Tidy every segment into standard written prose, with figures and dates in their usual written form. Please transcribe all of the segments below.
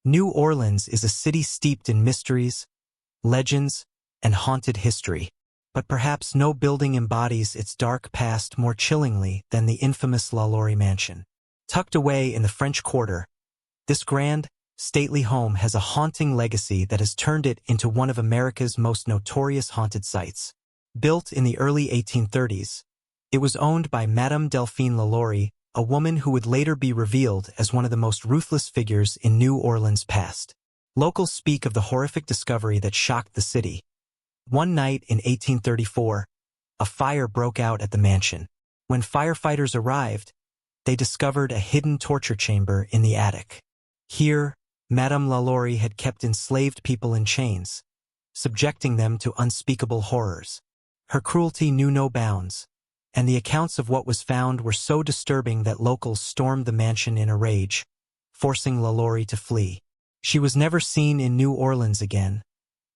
New Orleans is a city steeped in mysteries, legends, and haunted history. But perhaps no building embodies its dark past more chillingly than the infamous LaLaurie Mansion. Tucked away in the French Quarter, this grand, stately home has a haunting legacy that has turned it into one of America's most notorious haunted sites. Built in the early 1830s, it was owned by Madame Delphine LaLaurie, a woman who would later be revealed as one of the most ruthless figures in New Orleans' past. Locals speak of the horrific discovery that shocked the city. One night in 1834, a fire broke out at the mansion. When firefighters arrived, they discovered a hidden torture chamber in the attic. Here, Madame LaLaurie had kept enslaved people in chains, subjecting them to unspeakable horrors. Her cruelty knew no bounds, and the accounts of what was found were so disturbing that locals stormed the mansion in a rage, forcing LaLaurie to flee. She was never seen in New Orleans again,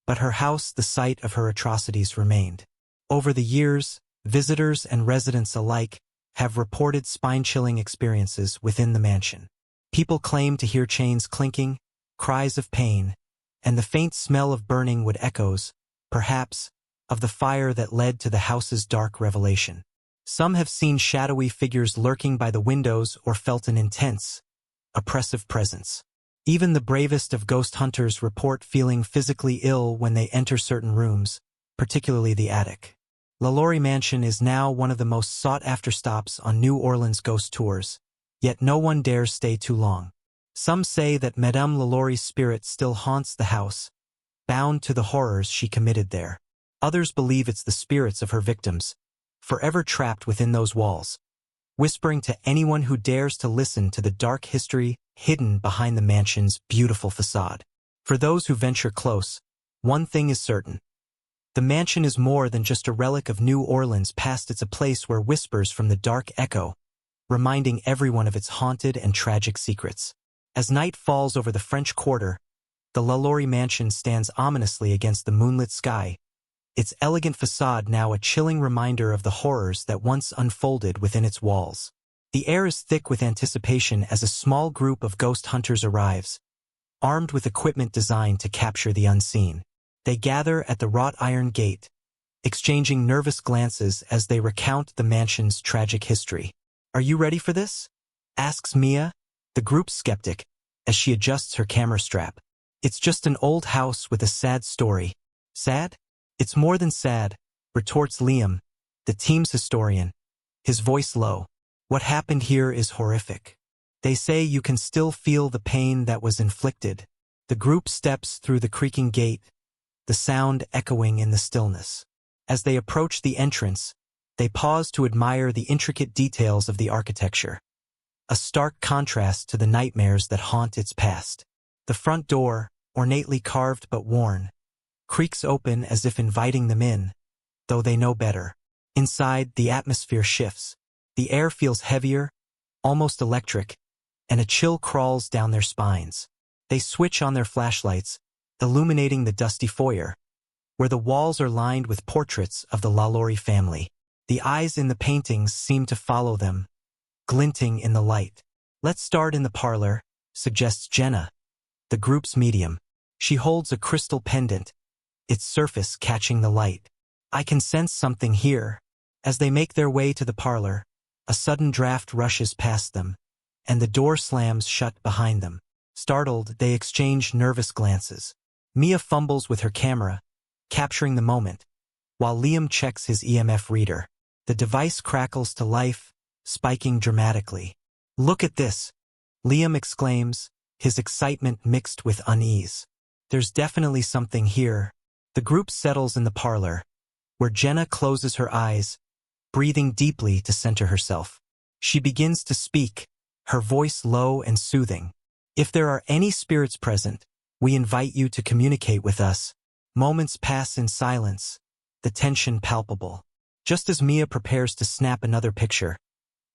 but her house, the site of her atrocities, remained. Over the years, visitors and residents alike have reported spine-chilling experiences within the mansion. People claim to hear chains clinking, cries of pain, and the faint smell of burning wood echoes, perhaps, of the fire that led to the house's dark revelation. Some have seen shadowy figures lurking by the windows or felt an intense, oppressive presence. Even the bravest of ghost hunters report feeling physically ill when they enter certain rooms, particularly the attic. LaLaurie Mansion is now one of the most sought-after stops on New Orleans ghost tours, yet no one dares stay too long. Some say that Madame LaLaurie's spirit still haunts the house, bound to the horrors she committed there. Others believe it's the spirits of her victims, forever trapped within those walls, whispering to anyone who dares to listen to the dark history hidden behind the mansion's beautiful facade. For those who venture close, one thing is certain. The mansion is more than just a relic of New Orleans past. It's a place where whispers from the dark echo, reminding everyone of its haunted and tragic secrets. As night falls over the French Quarter, the LaLaurie Mansion stands ominously against the moonlit sky, its elegant facade now a chilling reminder of the horrors that once unfolded within its walls. The air is thick with anticipation as a small group of ghost hunters arrives, armed with equipment designed to capture the unseen. They gather at the wrought iron gate, exchanging nervous glances as they recount the mansion's tragic history. "Are you ready for this?" asks Mia, the group's skeptic, as she adjusts her camera strap. "It's just an old house with a sad story." "Sad? It's more than sad," retorts Liam, the team's historian, his voice low. "What happened here is horrific. They say you can still feel the pain that was inflicted." The group steps through the creaking gate, the sound echoing in the stillness. As they approach the entrance, they pause to admire the intricate details of the architecture, a stark contrast to the nightmares that haunt its past. The front door, ornately carved but worn, creaks open as if inviting them in, though they know better. Inside, the atmosphere shifts. The air feels heavier, almost electric, and a chill crawls down their spines. They switch on their flashlights, illuminating the dusty foyer, where the walls are lined with portraits of the LaLaurie family. The eyes in the paintings seem to follow them, glinting in the light. "Let's start in the parlor," suggests Jenna, the group's medium. She holds a crystal pendant, its surface catching the light. "I can sense something here." As they make their way to the parlor, a sudden draft rushes past them, and the door slams shut behind them. Startled, they exchange nervous glances. Mia fumbles with her camera, capturing the moment, while Liam checks his EMF reader. The device crackles to life, spiking dramatically. "Look at this!" Liam exclaims, his excitement mixed with unease. "There's definitely something here." The group settles in the parlor, where Jenna closes her eyes, breathing deeply to center herself. She begins to speak, her voice low and soothing. "If there are any spirits present, we invite you to communicate with us." Moments pass in silence, the tension palpable. Just as Mia prepares to snap another picture,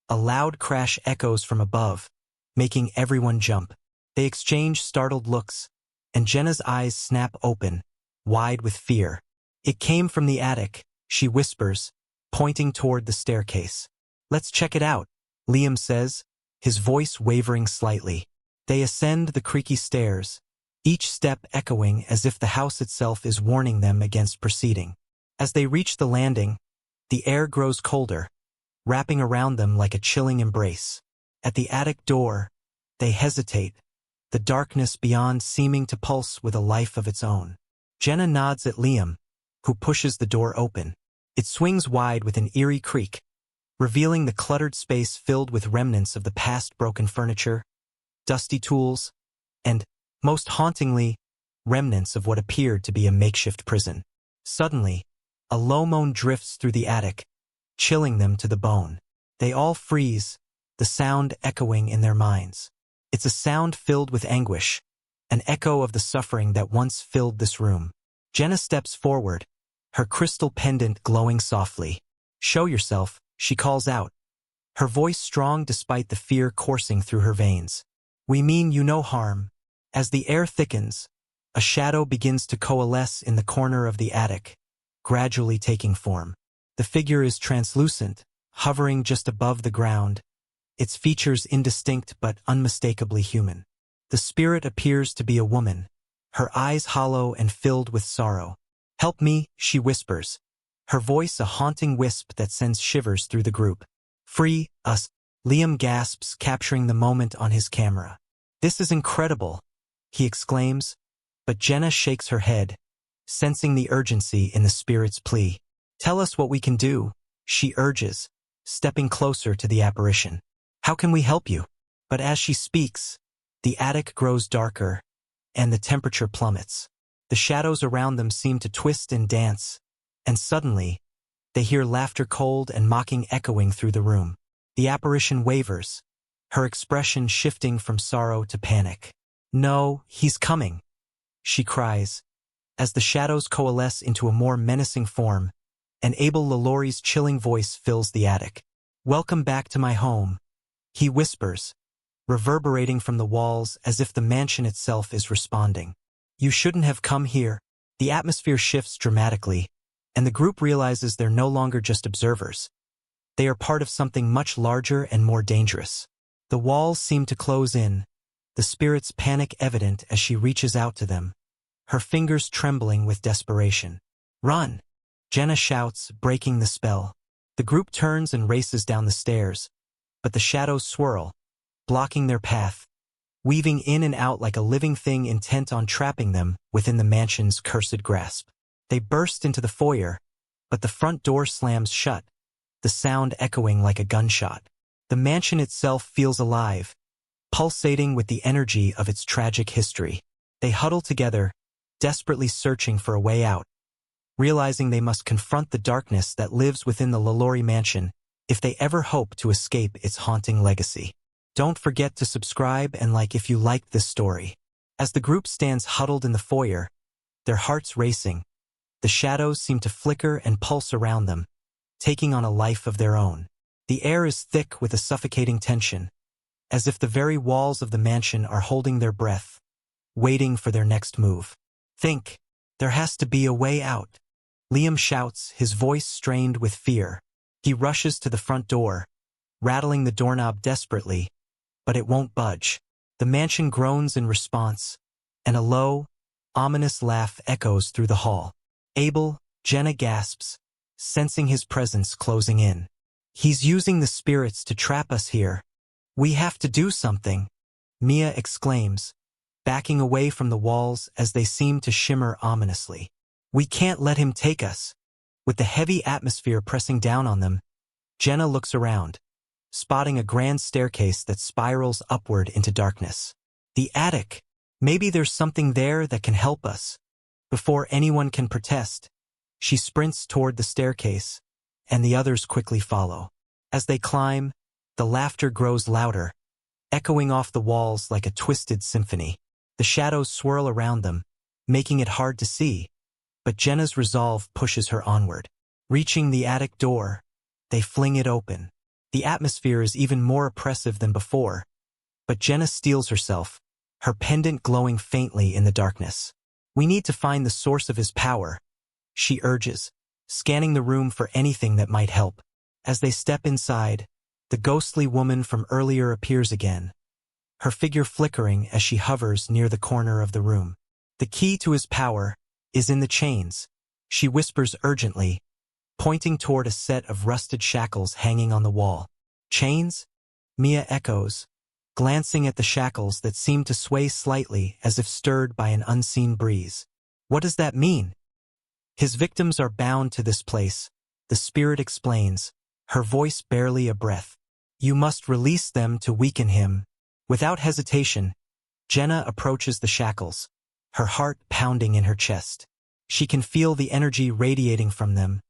a loud crash echoes from above, making everyone jump. They exchange startled looks, and Jenna's eyes snap open, wide with fear. "It came from the attic," she whispers, pointing toward the staircase. "Let's check it out," Liam says, his voice wavering slightly. They ascend the creaky stairs, each step echoing as if the house itself is warning them against proceeding. As they reach the landing, the air grows colder, wrapping around them like a chilling embrace. At the attic door, they hesitate, the darkness beyond seeming to pulse with a life of its own. Jenna nods at Liam, who pushes the door open. It swings wide with an eerie creak, revealing the cluttered space filled with remnants of the past broken furniture, dusty tools, and, most hauntingly, remnants of what appeared to be a makeshift prison. Suddenly, a low moan drifts through the attic, chilling them to the bone. They all freeze, the sound echoing in their minds. It's a sound filled with anguish, an echo of the suffering that once filled this room. Jenna steps forward, her crystal pendant glowing softly. "Show yourself," she calls out, her voice strong despite the fear coursing through her veins. "We mean you no harm." As the air thickens, a shadow begins to coalesce in the corner of the attic, gradually taking form. The figure is translucent, hovering just above the ground, its features indistinct but unmistakably human. The spirit appears to be a woman, her eyes hollow and filled with sorrow. "Help me," she whispers, her voice a haunting wisp that sends shivers through the group. "Free us," Liam gasps, capturing the moment on his camera. "This is incredible," he exclaims, but Jenna shakes her head, sensing the urgency in the spirit's plea. "Tell us what we can do," she urges, stepping closer to the apparition. "How can we help you?" But as she speaks, the attic grows darker, and the temperature plummets. The shadows around them seem to twist and dance, and suddenly, they hear laughter cold and mocking echoing through the room. The apparition wavers, her expression shifting from sorrow to panic. "No, he's coming," she cries, as the shadows coalesce into a more menacing form, and Abel LaLaurie's chilling voice fills the attic. "Welcome back to my home," he whispers, reverberating from the walls as if the mansion itself is responding. "You shouldn't have come here." The atmosphere shifts dramatically, and the group realizes they're no longer just observers. They are part of something much larger and more dangerous. The walls seem to close in, the spirit's panic evident as she reaches out to them, her fingers trembling with desperation. "Run!" Jenna shouts, breaking the spell. The group turns and races down the stairs, but the shadows swirl, blocking their path, weaving in and out like a living thing intent on trapping them within the mansion's cursed grasp. They burst into the foyer, but the front door slams shut, the sound echoing like a gunshot. The mansion itself feels alive, pulsating with the energy of its tragic history. They huddle together, desperately searching for a way out, realizing they must confront the darkness that lives within the LaLaurie Mansion if they ever hope to escape its haunting legacy. Don't forget to subscribe and like if you liked this story. As the group stands huddled in the foyer, their hearts racing, the shadows seem to flicker and pulse around them, taking on a life of their own. The air is thick with a suffocating tension, as if the very walls of the mansion are holding their breath, waiting for their next move. "Think, there has to be a way out," Liam shouts, his voice strained with fear. He rushes to the front door, rattling the doorknob desperately, but it won't budge. The mansion groans in response, and a low, ominous laugh echoes through the hall. "Abel," Jenna gasps, sensing his presence closing in. "He's using the spirits to trap us here. We have to do something," Mia exclaims, backing away from the walls as they seem to shimmer ominously. "We can't let him take us." With the heavy atmosphere pressing down on them, Jenna looks around, spotting a grand staircase that spirals upward into darkness. "The attic! Maybe there's something there that can help us." Before anyone can protest, she sprints toward the staircase, and the others quickly follow. As they climb, the laughter grows louder, echoing off the walls like a twisted symphony. The shadows swirl around them, making it hard to see, but Jenna's resolve pushes her onward. Reaching the attic door, they fling it open. The atmosphere is even more oppressive than before, but Jenna steels herself, her pendant glowing faintly in the darkness. "We need to find the source of his power," she urges, scanning the room for anything that might help. As they step inside, the ghostly woman from earlier appears again, her figure flickering as she hovers near the corner of the room. The key to his power is in the chains, she whispers urgently, pointing toward a set of rusted shackles hanging on the wall. Chains? Mia echoes, glancing at the shackles that seem to sway slightly as if stirred by an unseen breeze. What does that mean? His victims are bound to this place, the spirit explains, her voice barely a breath. You must release them to weaken him. Without hesitation, Jenna approaches the shackles, her heart pounding in her chest. She can feel the energy radiating from them,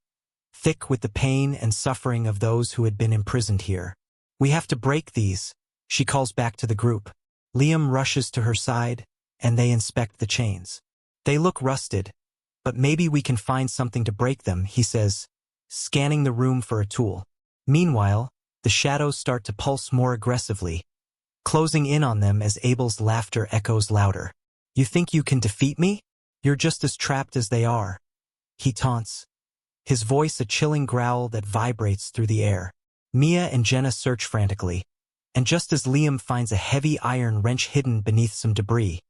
thick with the pain and suffering of those who had been imprisoned here. We have to break these, she calls back to the group. Liam rushes to her side, and they inspect the chains. They look rusted, but maybe we can find something to break them, he says, scanning the room for a tool. Meanwhile, the shadows start to pulse more aggressively, closing in on them as Abel's laughter echoes louder. You think you can defeat me? You're just as trapped as they are, he taunts, his voice a chilling growl that vibrates through the air. Mia and Jenna search frantically, and just as Liam finds a heavy iron wrench hidden beneath some debris,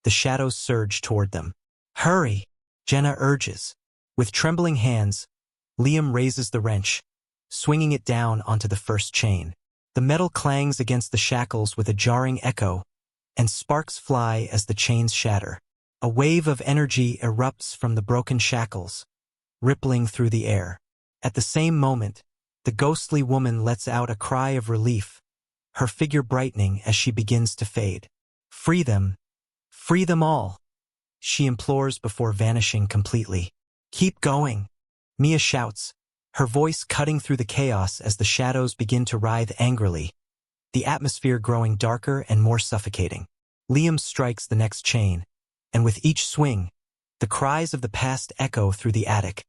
the shadows surge toward them. Hurry, Jenna urges. With trembling hands, Liam raises the wrench, swinging it down onto the first chain. The metal clangs against the shackles with a jarring echo, and sparks fly as the chains shatter. A wave of energy erupts from the broken shackles, rippling through the air. At the same moment, the ghostly woman lets out a cry of relief, her figure brightening as she begins to fade. Free them all, she implores before vanishing completely. Keep going, Mia shouts, her voice cutting through the chaos as the shadows begin to writhe angrily, the atmosphere growing darker and more suffocating. Liam strikes the next chain, and with each swing, the cries of the past echo through the attic,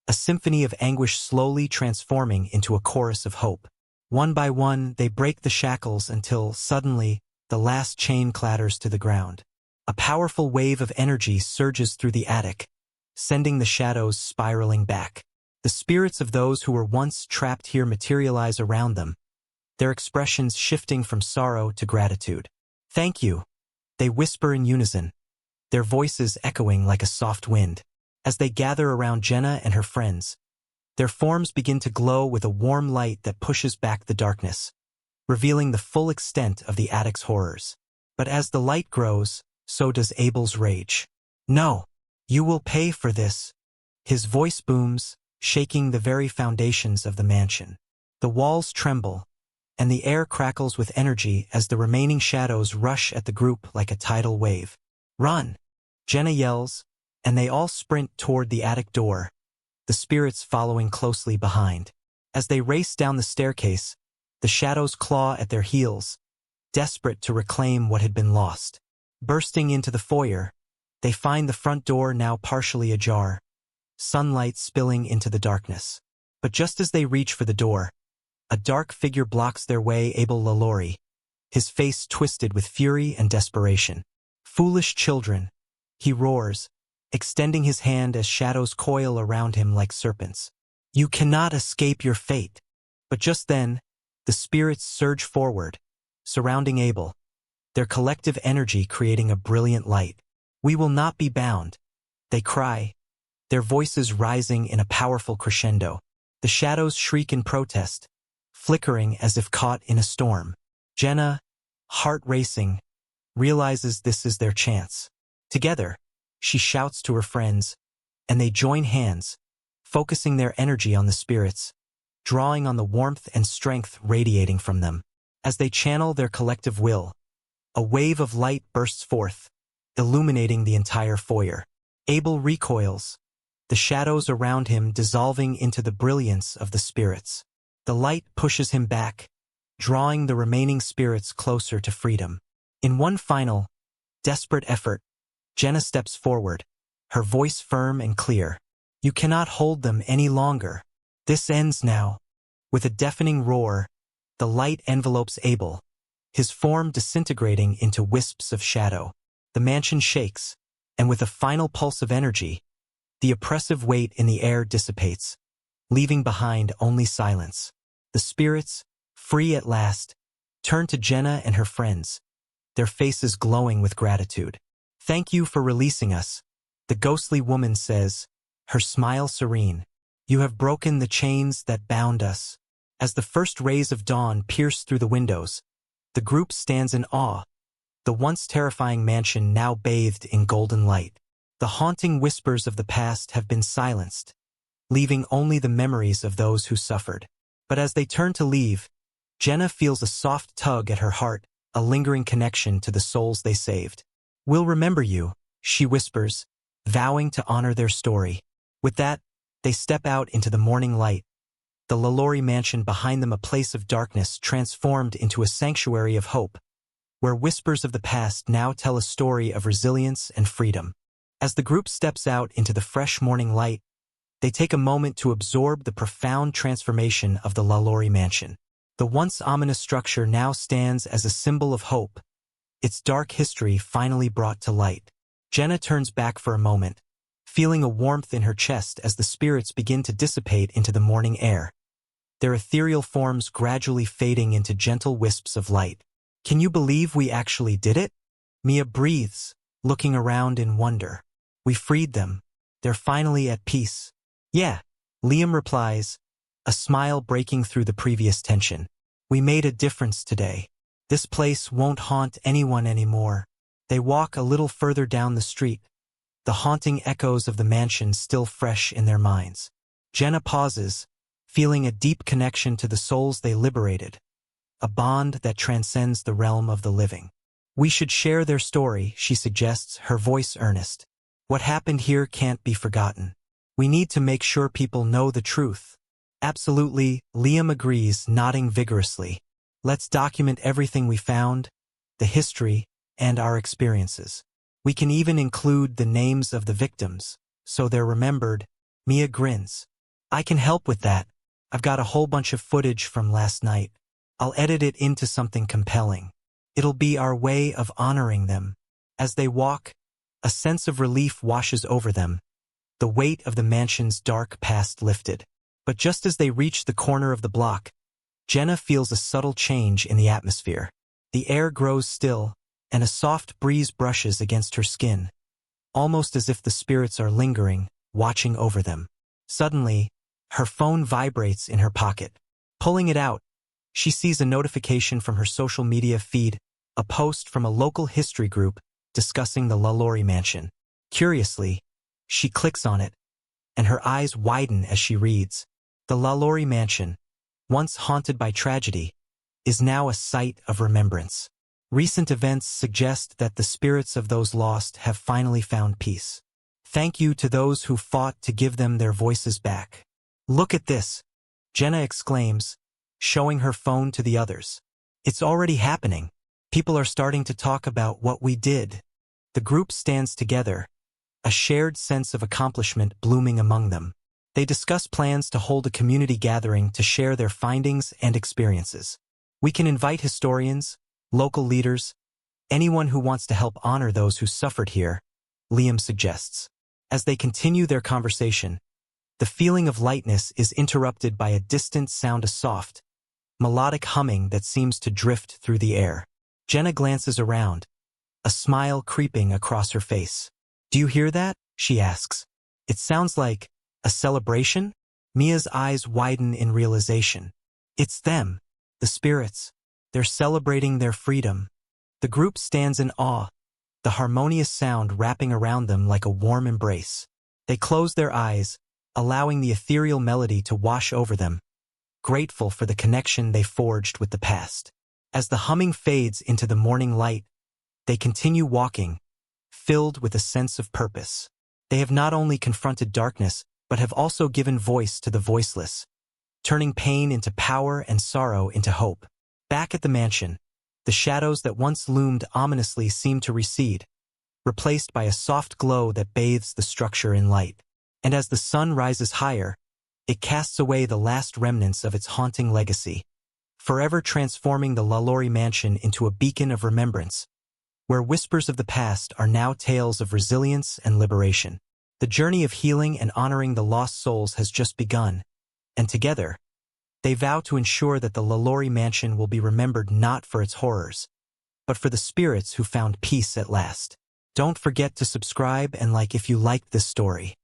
a symphony of anguish slowly transforming into a chorus of hope. One by one, they break the shackles until, suddenly, the last chain clatters to the ground. A powerful wave of energy surges through the attic, sending the shadows spiraling back. The spirits of those who were once trapped here materialize around them, their expressions shifting from sorrow to gratitude. Thank you, they whisper in unison, their voices echoing like a soft wind. As they gather around Jenna and her friends, their forms begin to glow with a warm light that pushes back the darkness, revealing the full extent of the attic's horrors. But as the light grows, so does Abel's rage. No, you will pay for this. His voice booms, shaking the very foundations of the mansion. The walls tremble, and the air crackles with energy as the remaining shadows rush at the group like a tidal wave. Run! Jenna yells, and they all sprint toward the attic door, the spirits following closely behind. As they race down the staircase, the shadows claw at their heels, desperate to reclaim what had been lost. Bursting into the foyer, they find the front door now partially ajar, sunlight spilling into the darkness. But just as they reach for the door, a dark figure blocks their way. Abel LaLaurie, his face twisted with fury and desperation. Foolish children, he roars, extending his hand as shadows coil around him like serpents. You cannot escape your fate. But just then, the spirits surge forward, surrounding Abel, their collective energy creating a brilliant light. We will not be bound, they cry, their voices rising in a powerful crescendo. The shadows shriek in protest, flickering as if caught in a storm. Jenna, heart racing, realizes this is their chance. Together, she shouts to her friends, and they join hands, focusing their energy on the spirits, drawing on the warmth and strength radiating from them. As they channel their collective will, a wave of light bursts forth, illuminating the entire foyer. Abel recoils, the shadows around him dissolving into the brilliance of the spirits. The light pushes him back, drawing the remaining spirits closer to freedom. In one final, desperate effort, Jenna steps forward, her voice firm and clear. You cannot hold them any longer. This ends now. With a deafening roar, the light envelopes Abel, his form disintegrating into wisps of shadow. The mansion shakes, and with a final pulse of energy, the oppressive weight in the air dissipates, leaving behind only silence. The spirits, free at last, turn to Jenna and her friends, their faces glowing with gratitude. "Thank you for releasing us," the ghostly woman says, her smile serene. "You have broken the chains that bound us." As the first rays of dawn pierce through the windows, the group stands in awe, the once terrifying mansion now bathed in golden light. The haunting whispers of the past have been silenced, leaving only the memories of those who suffered. But as they turn to leave, Jenna feels a soft tug at her heart, a lingering connection to the souls they saved. "We'll remember you," she whispers, vowing to honor their story. With that, they step out into the morning light, the LaLaurie Mansion behind them a place of darkness transformed into a sanctuary of hope, where whispers of the past now tell a story of resilience and freedom. As the group steps out into the fresh morning light, they take a moment to absorb the profound transformation of the LaLaurie Mansion. The once ominous structure now stands as a symbol of hope, its dark history finally brought to light. Jenna turns back for a moment, feeling a warmth in her chest as the spirits begin to dissipate into the morning air, their ethereal forms gradually fading into gentle wisps of light. "Can you believe we actually did it?" Mia breathes, looking around in wonder. "We freed them. They're finally at peace." "Yeah," Liam replies, a smile breaking through the previous tension. "We made a difference today. This place won't haunt anyone anymore." They walk a little further down the street, the haunting echoes of the mansion still fresh in their minds. Jenna pauses, feeling a deep connection to the souls they liberated, a bond that transcends the realm of the living. "We should share their story," she suggests, her voice earnest. "What happened here can't be forgotten. We need to make sure people know the truth." "Absolutely," Liam agrees, nodding vigorously. "Let's document everything we found, the history, and our experiences. We can even include the names of the victims, so they're remembered." Mia grins. "I can help with that. I've got a whole bunch of footage from last night. I'll edit it into something compelling. It'll be our way of honoring them." As they walk, a sense of relief washes over them, the weight of the mansion's dark past lifted. But just as they reach the corner of the block, Jenna feels a subtle change in the atmosphere. The air grows still, and a soft breeze brushes against her skin, almost as if the spirits are lingering, watching over them. Suddenly, her phone vibrates in her pocket. Pulling it out, she sees a notification from her social media feed, a post from a local history group discussing the LaLaurie Mansion. Curiously, she clicks on it, and her eyes widen as she reads. The LaLaurie Mansion, once haunted by tragedy, is now a site of remembrance. Recent events suggest that the spirits of those lost have finally found peace. Thank you to those who fought to give them their voices back. "Look at this," Jenna exclaims, showing her phone to the others. "It's already happening. People are starting to talk about what we did." The group stands together, a shared sense of accomplishment blooming among them. They discuss plans to hold a community gathering to share their findings and experiences. "We can invite historians, local leaders, anyone who wants to help honor those who suffered here," Liam suggests. As they continue their conversation, the feeling of lightness is interrupted by a distant sound, a soft, melodic humming that seems to drift through the air. Jenna glances around, a smile creeping across her face. "Do you hear that?" she asks. "It sounds like a celebration?" Mia's eyes widen in realization. It's them, the spirits. They're celebrating their freedom. The group stands in awe, the harmonious sound wrapping around them like a warm embrace. They close their eyes, allowing the ethereal melody to wash over them, grateful for the connection they forged with the past. As the humming fades into the morning light, they continue walking, filled with a sense of purpose. They have not only confronted darkness, but have also given voice to the voiceless, turning pain into power and sorrow into hope. Back at the mansion, the shadows that once loomed ominously seem to recede, replaced by a soft glow that bathes the structure in light. And as the sun rises higher, it casts away the last remnants of its haunting legacy, forever transforming the LaLaurie Mansion into a beacon of remembrance, where whispers of the past are now tales of resilience and liberation. The journey of healing and honoring the lost souls has just begun, and together, they vow to ensure that the LaLaurie Mansion will be remembered not for its horrors, but for the spirits who found peace at last. Don't forget to subscribe and like if you liked this story.